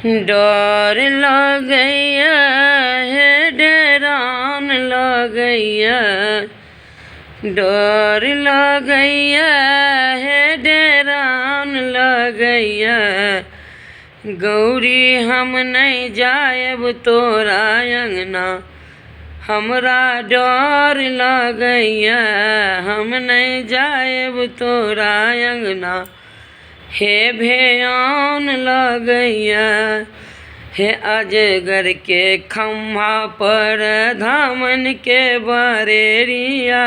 डर लगैया हे डरान लगैया, डर लगैया हे डरान लगैया। गौरी हम नहीं जाएब तोरा अंगना, हमरा डर लगैया। हम नहीं जाएब तोरा अंगना, हे भयान लगैया। हे अजगर के खम्भा पर धामन के बरेरिया,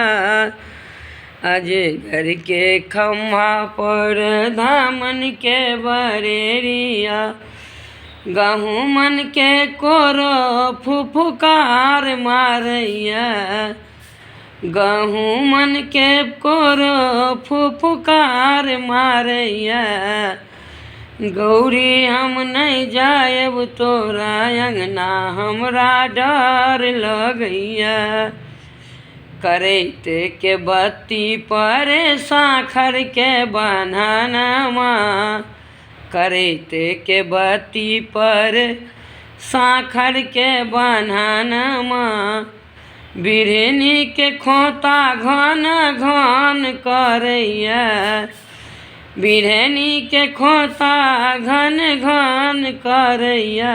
अजगर के खम्भा पर धामन के बरेरिया। गहुमन के कोरो फुफकार मारैया, गहुमन के कोरो फुफकार मारैया। गौरी हम नहीं जाएब तोरा अंगना, हमरा डर लगैया। करैत के बत्ती पर साखर के बन्हनमा, करैत के बत्ती पर साखर के बन्हनमा। बिरहनी के खोता घन घन करैया, बिरहनी के खोता घन घन करैया।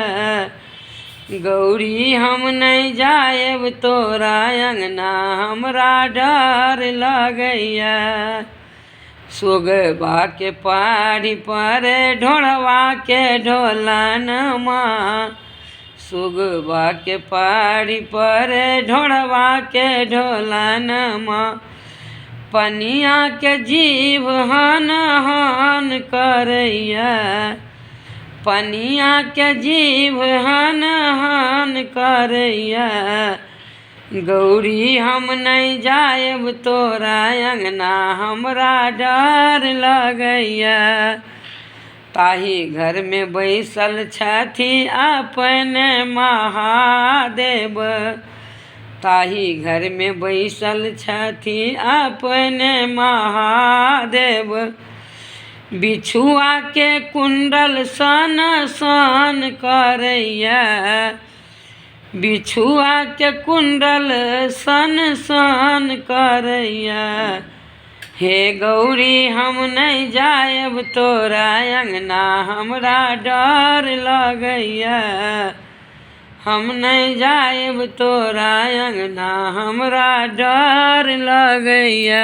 गौरी हम नहीं जाएब तोरा अंगना, हमरा डर लगैया। सोगबा के पारी पर ढोलवा के ढोलनमा, सोगबा के पारी पर ढोलवा के ढोलनमा। पनिया के जीभ हन हन करैया, पनिया के जीभ हन हन करैया। गौरी हम नहीं जाएब तोरा अंगना, हमरा डर लगैया। ताही घर में बैसल छथि अपन महादेव, ताही घर में बैसल छथि अपन महादेव। बिछुआ के कुंडल सन सन करैया, बिछुआ के कुंडल सन सन करैया। हे गौरी हम नहीं जाएब तोरा अंगना, हमरा डर लगैया। हम नहीं जाएब तोरा अंगना, हमरा डर लगैया।